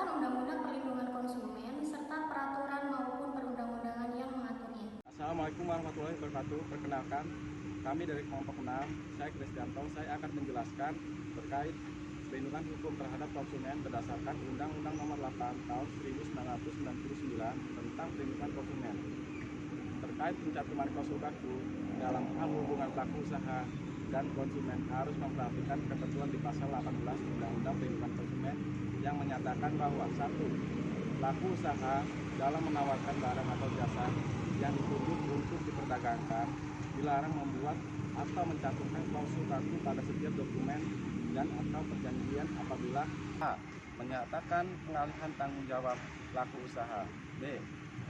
berdasarkan Undang-Undang Perlindungan Konsumen serta peraturan maupun perundang-undangan yang mengaturnya. Assalamualaikum warahmatullahi wabarakatuh. Perkenalkan, kami dari kelompok 6, saya Kristianto. Saya akan menjelaskan terkait perlindungan hukum terhadap konsumen berdasarkan Undang-Undang Nomor 8 Tahun 1999 tentang perlindungan konsumen. Terkait pencantuman klausul baku dalam hal hubungan pelaku usaha dan konsumen harus memperhatikan ketentuan di pasal 18 Undang-Undang Perlindungan Konsumen yang menyatakan bahwa 1. Pelaku usaha dalam menawarkan barang atau jasa yang ditunjuk untuk diperdagangkan dilarang membuat atau mencantumkan klausul baku pada setiap dokumen dan atau perjanjian apabila A. Menyatakan pengalihan tanggung jawab pelaku usaha. B.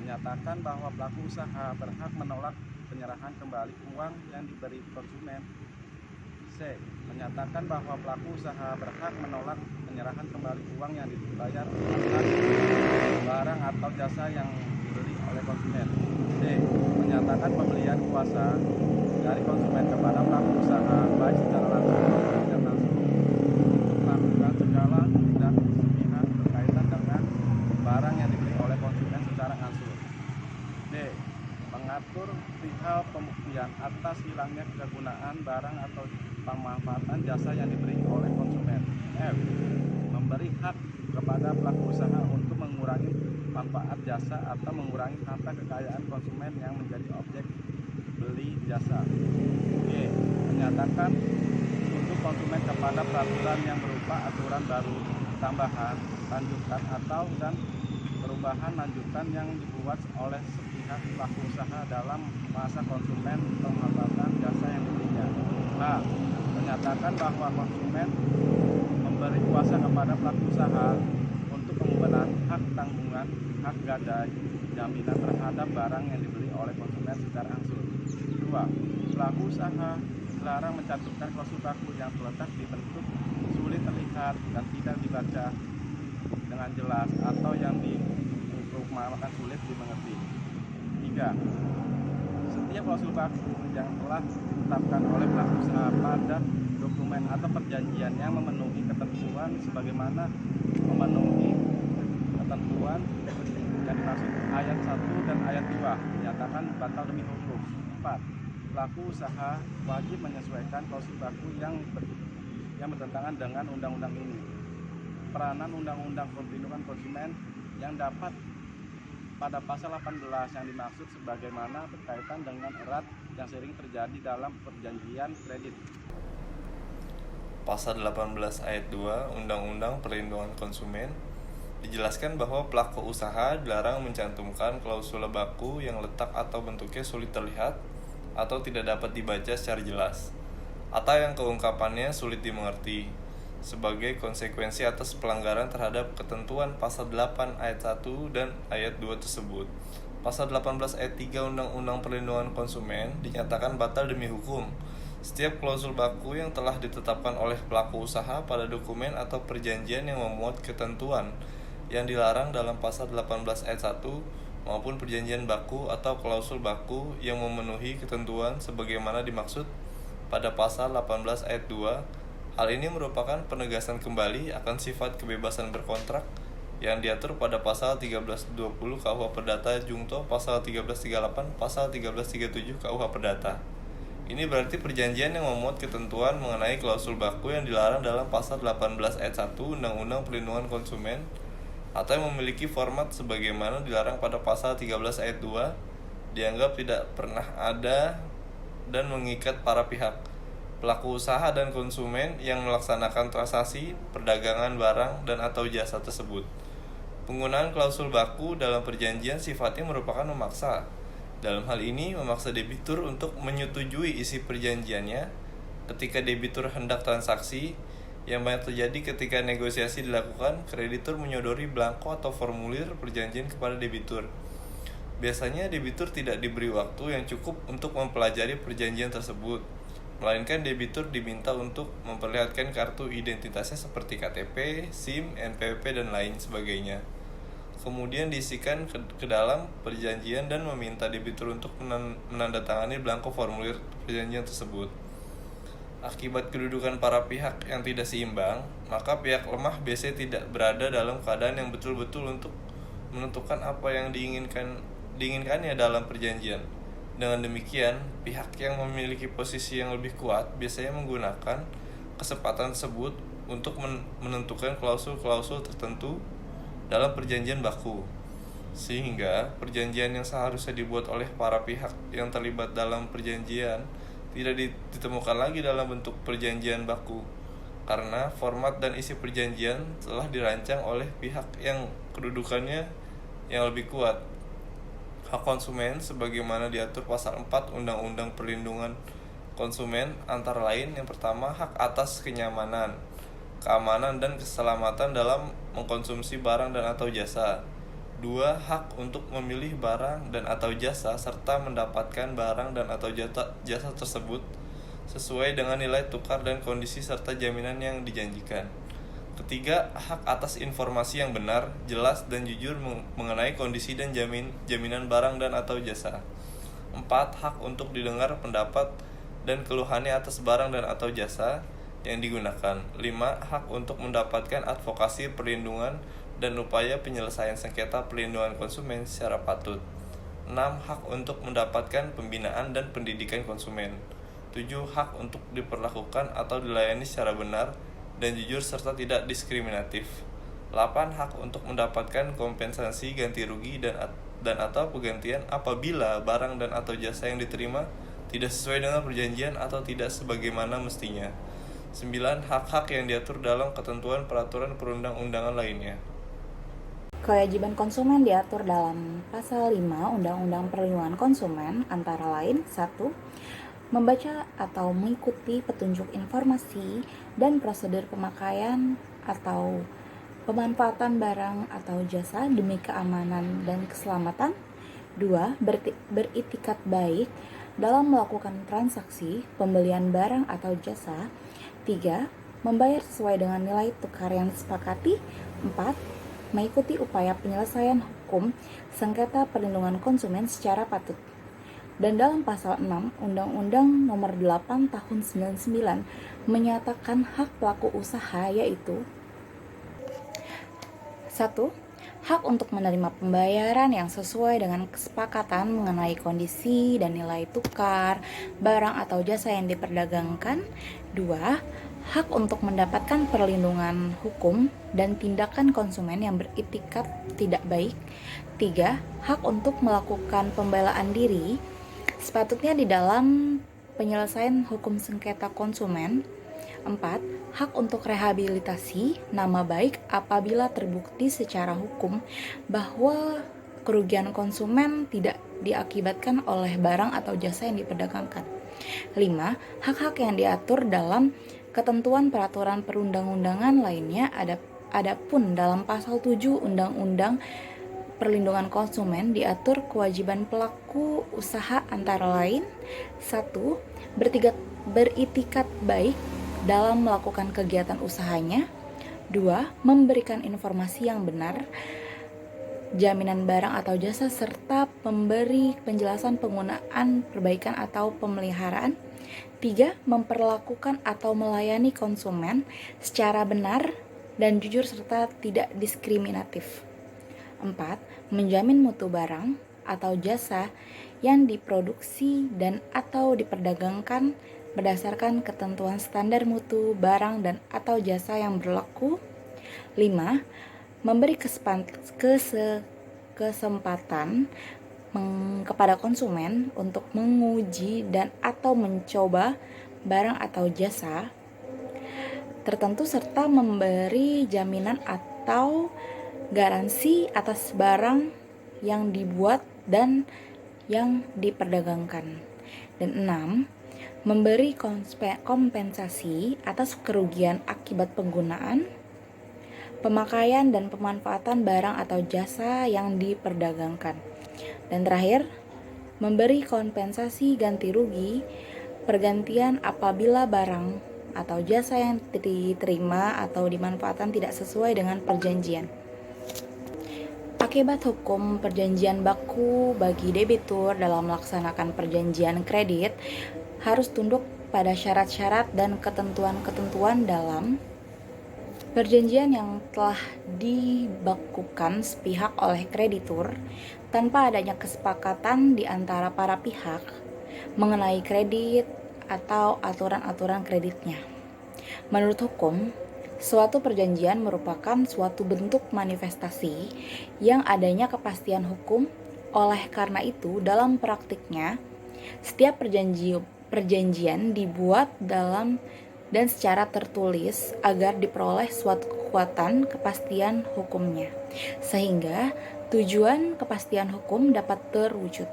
Menyatakan bahwa pelaku usaha berhak menolak penyerahan kembali uang yang diberi konsumen. C. Menyatakan bahwa pelaku usaha berhak menolak penyerahan kembali uang yang dibayar atas barang atau jasa yang dibeli oleh konsumen. D. Menyatakan pembelian kuasa dari konsumen kepada pelaku usaha baik secara langsung maupun tidak langsung untuk melakukan segala tindak sepihak berkaitan dengan barang yang dibeli oleh konsumen secara langsung. D. Mengatur perihal pembuktian atas hilangnya kegunaan barang atau pemanfaatan jasa yang diberi oleh konsumen. F. Memberi hak kepada pelaku usaha untuk mengurangi manfaat jasa atau mengurangi harta kekayaan konsumen yang menjadi objek beli jasa. G. Menyatakan untuk konsumen kepada peraturan yang berupa aturan baru, tambahan, lanjutan atau dan perubahan lanjutan yang dibuat oleh sepihak pelaku usaha dalam masa konsumen pemanfaatan jasa yang dibelinya. H. Menyatakan bahwa konsumen memberi kuasa kepada pelaku usaha untuk pembenahan hak tanggungan, hak gadai, jaminan terhadap barang yang dibeli oleh konsumen secara langsung. 2. Pelaku usaha dilarang mencantumkan klausul baku yang terletak di bentuk sulit terlihat dan tidak dibaca dengan jelas atau yang diumpamakan sulit dimengerti. 3. Setiap klausul baku yang telah ditetapkan oleh pelaku usaha pada dokumen atau perjanjian yang memenuhi ketentuan sebagaimana memenuhi ketentuan yang dimaksud ayat 1 dan ayat 2 dinyatakan batal demi hukum. 4. Pelaku usaha wajib menyesuaikan klausul baku yang bertentangan dengan undang-undang ini. Peranan Undang-Undang Perlindungan Konsumen yang dapat pada pasal 18 yang dimaksud sebagaimana berkaitan dengan erat yang sering terjadi dalam perjanjian kredit. Pasal 18 ayat 2 Undang-Undang Perlindungan Konsumen dijelaskan bahwa pelaku usaha dilarang mencantumkan klausul baku yang letak atau bentuknya sulit terlihat atau tidak dapat dibaca secara jelas atau yang keungkapannya sulit dimengerti sebagai konsekuensi atas pelanggaran terhadap ketentuan pasal 8 ayat 1 dan ayat 2 tersebut. Pasal 18 ayat 3 Undang-Undang Perlindungan Konsumen dinyatakan batal demi hukum. Setiap klausul baku yang telah ditetapkan oleh pelaku usaha pada dokumen atau perjanjian yang memuat ketentuan yang dilarang dalam pasal 18 ayat 1 maupun perjanjian baku atau klausul baku yang memenuhi ketentuan sebagaimana dimaksud pada pasal 18 ayat 2. Hal ini merupakan penegasan kembali akan sifat kebebasan berkontrak yang diatur pada pasal 1320 KUH Perdata Jungto, pasal 1338, pasal 1337 KUH Perdata. Ini berarti perjanjian yang memuat ketentuan mengenai klausul baku yang dilarang dalam pasal 18 ayat 1 Undang-Undang Perlindungan Konsumen atau yang memiliki format sebagaimana dilarang pada pasal 13 ayat 2 dianggap tidak pernah ada dan mengikat para pihak, pelaku usaha dan konsumen yang melaksanakan transaksi perdagangan barang dan atau jasa tersebut. Penggunaan klausul baku dalam perjanjian sifatnya merupakan memaksa. Dalam hal ini, memaksa debitur untuk menyetujui isi perjanjiannya ketika debitur hendak transaksi. Yang banyak terjadi ketika negosiasi dilakukan, kreditur menyodori belangko atau formulir perjanjian kepada debitur. Biasanya debitur tidak diberi waktu yang cukup untuk mempelajari perjanjian tersebut, melainkan debitur diminta untuk memperlihatkan kartu identitasnya seperti KTP, SIM, NPWP, dan lain sebagainya. Kemudian diisikan ke dalam perjanjian dan meminta debitur untuk menandatangani belangko formulir perjanjian tersebut. Akibat kedudukan para pihak yang tidak seimbang, maka pihak lemah biasanya tidak berada dalam keadaan yang betul-betul untuk menentukan apa yang diinginkannya dalam perjanjian. Dengan demikian, pihak yang memiliki posisi yang lebih kuat biasanya menggunakan kesempatan tersebut untuk menentukan klausul-klausul tertentu dalam perjanjian baku. Sehingga perjanjian yang seharusnya dibuat oleh para pihak yang terlibat dalam perjanjian tidak ditemukan lagi dalam bentuk perjanjian baku, karena format dan isi perjanjian telah dirancang oleh pihak yang kedudukannya yang lebih kuat. Hak konsumen sebagaimana diatur pasal 4 Undang-Undang Perlindungan Konsumen antara lain: yang pertama, hak atas kenyamanan, keamanan, dan keselamatan dalam mengkonsumsi barang dan atau jasa. 2. Hak untuk memilih barang dan atau jasa serta mendapatkan barang dan atau jasa tersebut sesuai dengan nilai tukar dan kondisi serta jaminan yang dijanjikan. Ketiga, hak atas informasi yang benar, jelas, dan jujur mengenai kondisi dan jaminan barang dan atau jasa. 4. Hak untuk didengar pendapat dan keluhannya atas barang dan atau jasa yang digunakan. 5. Hak untuk mendapatkan advokasi perlindungan dan upaya penyelesaian sengketa perlindungan konsumen secara patut. 6. Hak untuk mendapatkan pembinaan dan pendidikan konsumen. 7. Hak untuk diperlakukan atau dilayani secara benar dan jujur serta tidak diskriminatif. 8. Hak untuk mendapatkan kompensasi ganti rugi dan atau penggantian apabila barang dan atau jasa yang diterima tidak sesuai dengan perjanjian atau tidak sebagaimana mestinya. 9. Hak-hak yang diatur dalam ketentuan peraturan perundang-undangan lainnya. Kewajiban konsumen diatur dalam Pasal 5 Undang-Undang Perlindungan Konsumen antara lain: 1. Membaca atau mengikuti petunjuk informasi dan prosedur pemakaian atau pemanfaatan barang atau jasa demi keamanan dan keselamatan. 2. Beritikat baik dalam melakukan transaksi pembelian barang atau jasa. 3. Membayar sesuai dengan nilai tukar yang disepakati. 4. Mengikuti upaya penyelesaian hukum sengketa perlindungan konsumen secara patut. Dan dalam pasal 6 Undang-Undang Nomor 8 Tahun 99 menyatakan hak pelaku usaha, yaitu: 1. Hak untuk menerima pembayaran yang sesuai dengan kesepakatan mengenai kondisi dan nilai tukar barang atau jasa yang diperdagangkan. 2. Hak untuk mendapatkan perlindungan hukum dan tindakan konsumen yang beritikat tidak baik. 3. Hak untuk melakukan pembelaan diri sepatutnya di dalam penyelesaian hukum sengketa konsumen. 4. Hak untuk rehabilitasi nama baik apabila terbukti secara hukum bahwa kerugian konsumen tidak diakibatkan oleh barang atau jasa yang diperdagangkan. 5. Hak-hak yang diatur dalam ketentuan peraturan perundang-undangan lainnya. Adapun dalam pasal 7 Undang-Undang Perlindungan Konsumen diatur kewajiban pelaku usaha antara lain: 1. Beritikat baik dalam melakukan kegiatan usahanya. 2. Memberikan informasi yang benar, jaminan barang atau jasa, serta memberi penjelasan penggunaan, perbaikan atau pemeliharaan. 3. Memperlakukan atau melayani konsumen secara benar dan jujur serta tidak diskriminatif. 4. Menjamin mutu barang atau jasa yang diproduksi dan atau diperdagangkan berdasarkan ketentuan standar mutu barang dan atau jasa yang berlaku. 5. Memberi kesempatan kepada konsumen untuk menguji dan atau mencoba barang atau jasa tertentu serta memberi jaminan atau garansi atas barang yang dibuat dan yang diperdagangkan. Dan 6. Memberi kompensasi atas kerugian akibat penggunaan, pemakaian dan pemanfaatan barang atau jasa yang diperdagangkan. Dan terakhir, memberi kompensasi ganti rugi pergantian apabila barang atau jasa yang diterima atau dimanfaatkan tidak sesuai dengan perjanjian. Akibat hukum perjanjian baku bagi debitur dalam melaksanakan perjanjian kredit harus tunduk pada syarat-syarat dan ketentuan-ketentuan dalam perjanjian yang telah dibakukan sepihak oleh kreditur tanpa adanya kesepakatan di antara para pihak mengenai kredit atau aturan-aturan kreditnya. Menurut hukum, suatu perjanjian merupakan suatu bentuk manifestasi yang adanya kepastian hukum. Oleh karena itu, dalam praktiknya, setiap perjanjian dibuat dalam dan secara tertulis agar diperoleh suatu kekuatan kepastian hukumnya, sehingga tujuan kepastian hukum dapat terwujud.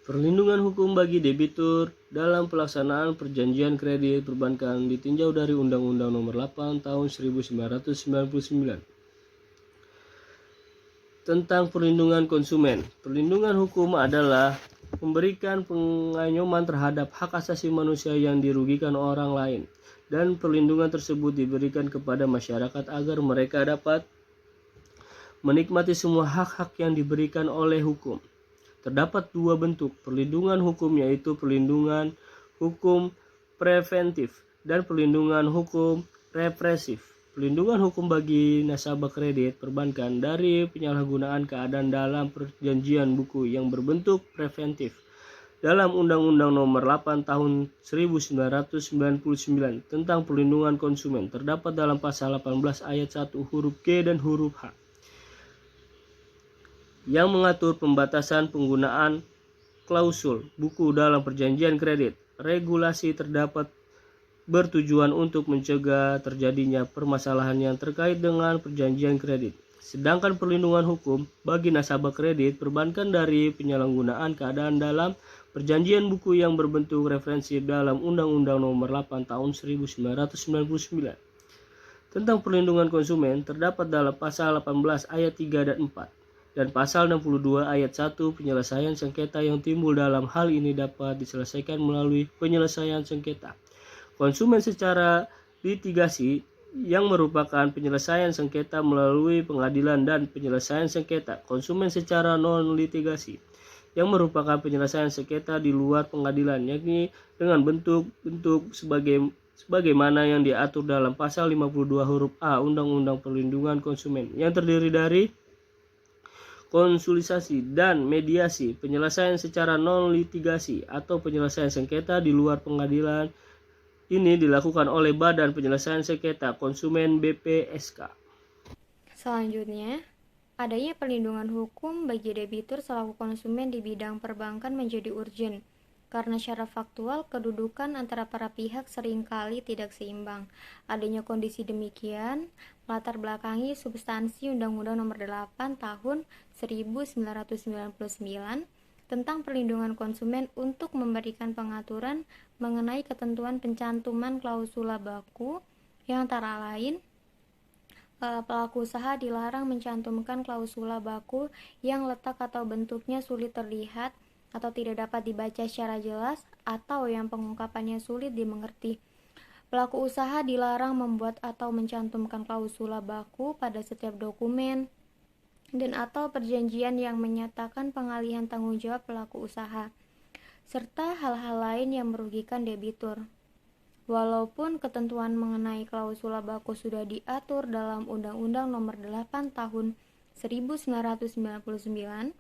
Perlindungan hukum bagi debitur dalam pelaksanaan perjanjian kredit perbankan ditinjau dari Undang-Undang Nomor 8 Tahun 1999 tentang perlindungan konsumen. Perlindungan hukum adalah memberikan pengayoman terhadap hak asasi manusia yang dirugikan orang lain, dan perlindungan tersebut diberikan kepada masyarakat agar mereka dapat menikmati semua hak-hak yang diberikan oleh hukum. Terdapat dua bentuk perlindungan hukum, yaitu perlindungan hukum preventif dan perlindungan hukum represif. Perlindungan hukum bagi nasabah kredit perbankan dari penyalahgunaan keadaan dalam perjanjian buku yang berbentuk preventif dalam Undang-Undang Nomor 8 Tahun 1999 tentang perlindungan konsumen terdapat dalam pasal 18 ayat 1 huruf G dan huruf H yang mengatur pembatasan penggunaan klausul buku dalam perjanjian kredit. Regulasi terdapat bertujuan untuk mencegah terjadinya permasalahan yang terkait dengan perjanjian kredit. Sedangkan perlindungan hukum bagi nasabah kredit perbankan dari penyalahgunaan keadaan dalam perjanjian buku yang berbentuk referensi dalam Undang-Undang Nomor 8 Tahun 1999 tentang perlindungan konsumen terdapat dalam pasal 18 ayat 3 dan 4 dan pasal 62 ayat 1. Penyelesaian sengketa yang timbul dalam hal ini dapat diselesaikan melalui penyelesaian sengketa konsumen secara litigasi yang merupakan penyelesaian sengketa melalui pengadilan, dan penyelesaian sengketa konsumen secara non-litigasi yang merupakan penyelesaian sengketa di luar pengadilan, yakni dengan bentuk-bentuk sebagaimana yang diatur dalam pasal 52 huruf A Undang-Undang Perlindungan Konsumen, yang terdiri dari konsultasi dan mediasi, penyelesaian secara non-litigasi atau penyelesaian sengketa di luar pengadilan. Ini dilakukan oleh Badan Penyelesaian Sengketa Konsumen (BPSK). Selanjutnya, adanya perlindungan hukum bagi debitur selaku konsumen di bidang perbankan menjadi urgen, karena secara faktual kedudukan antara para pihak seringkali tidak seimbang. Adanya kondisi demikian latar belakangi substansi Undang-Undang Nomor 8 Tahun 1999 tentang perlindungan konsumen untuk memberikan pengaturan mengenai ketentuan pencantuman klausula baku yang antara lain pelaku usaha dilarang mencantumkan klausula baku yang letak atau bentuknya sulit terlihat atau tidak dapat dibaca secara jelas atau yang pengungkapannya sulit dimengerti. Pelaku usaha dilarang membuat atau mencantumkan klausula baku pada setiap dokumen dan atau perjanjian yang menyatakan pengalihan tanggung jawab pelaku usaha, serta hal-hal lain yang merugikan debitur. Walaupun ketentuan mengenai klausula baku sudah diatur dalam Undang-Undang Nomor 8 Tahun 1999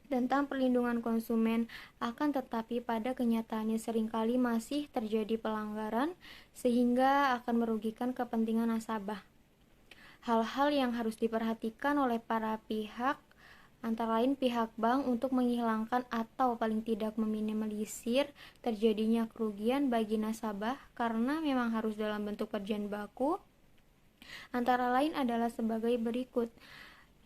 tentang perlindungan konsumen, akan tetapi pada kenyataannya seringkali masih terjadi pelanggaran sehingga akan merugikan kepentingan nasabah. Hal-hal yang harus diperhatikan oleh para pihak antara lain pihak bank untuk menghilangkan atau paling tidak meminimalisir terjadinya kerugian bagi nasabah karena memang harus dalam bentuk perjanjian baku, antara lain adalah sebagai berikut.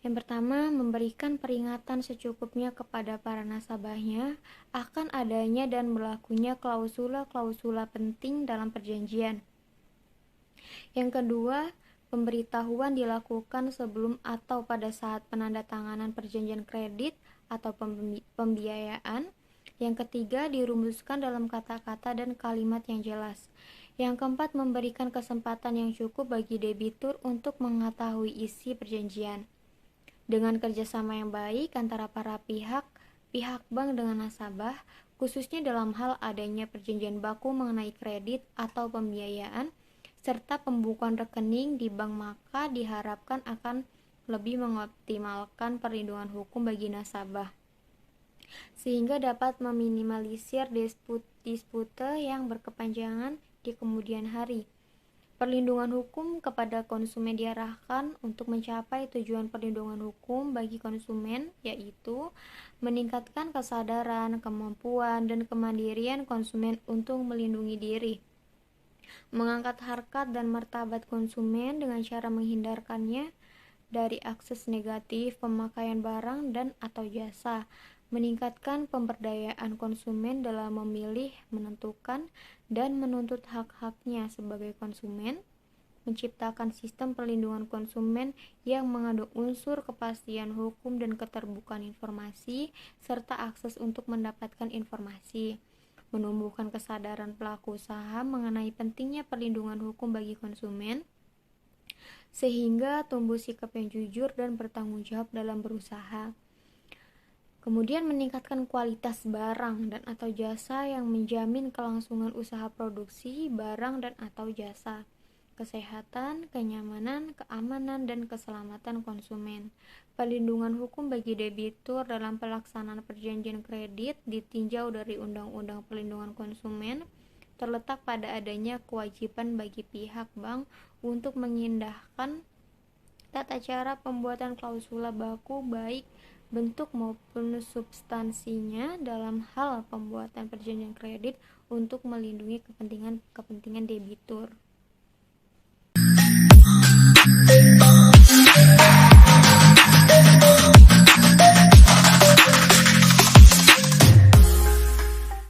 Yang pertama, memberikan peringatan secukupnya kepada para nasabahnya akan adanya dan berlakunya klausula-klausula penting dalam perjanjian. Yang kedua, pemberitahuan dilakukan sebelum atau pada saat penandatanganan perjanjian kredit atau pembiayaan. Yang ketiga, dirumuskan dalam kata-kata dan kalimat yang jelas. Yang keempat, memberikan kesempatan yang cukup bagi debitur untuk mengetahui isi perjanjian. Dengan kerjasama yang baik antara para pihak bank dengan nasabah, khususnya dalam hal adanya perjanjian baku mengenai kredit atau pembiayaan, serta pembukuan rekening di bank, maka diharapkan akan lebih mengoptimalkan perlindungan hukum bagi nasabah, sehingga dapat meminimalisir dispute yang berkepanjangan di kemudian hari. Perlindungan hukum kepada konsumen diarahkan untuk mencapai tujuan perlindungan hukum bagi konsumen, yaitu meningkatkan kesadaran, kemampuan, dan kemandirian konsumen untuk melindungi diri, mengangkat harkat dan martabat konsumen dengan cara menghindarkannya dari akses negatif pemakaian barang dan atau jasa, meningkatkan pemberdayaan konsumen dalam memilih, menentukan, dan menuntut hak-haknya sebagai konsumen, menciptakan sistem perlindungan konsumen yang mengandung unsur kepastian hukum dan keterbukaan informasi, serta akses untuk mendapatkan informasi, menumbuhkan kesadaran pelaku usaha mengenai pentingnya perlindungan hukum bagi konsumen, sehingga tumbuh sikap yang jujur dan bertanggung jawab dalam berusaha. Kemudian meningkatkan kualitas barang dan atau jasa yang menjamin kelangsungan usaha produksi barang dan atau jasa, kesehatan, kenyamanan, keamanan, dan keselamatan konsumen. Perlindungan hukum bagi debitur dalam pelaksanaan perjanjian kredit ditinjau dari Undang-Undang Perlindungan Konsumen terletak pada adanya kewajiban bagi pihak bank untuk mengindahkan tata cara pembuatan klausula baku baik bentuk maupun substansinya dalam hal pembuatan perjanjian kredit untuk melindungi kepentingan debitur.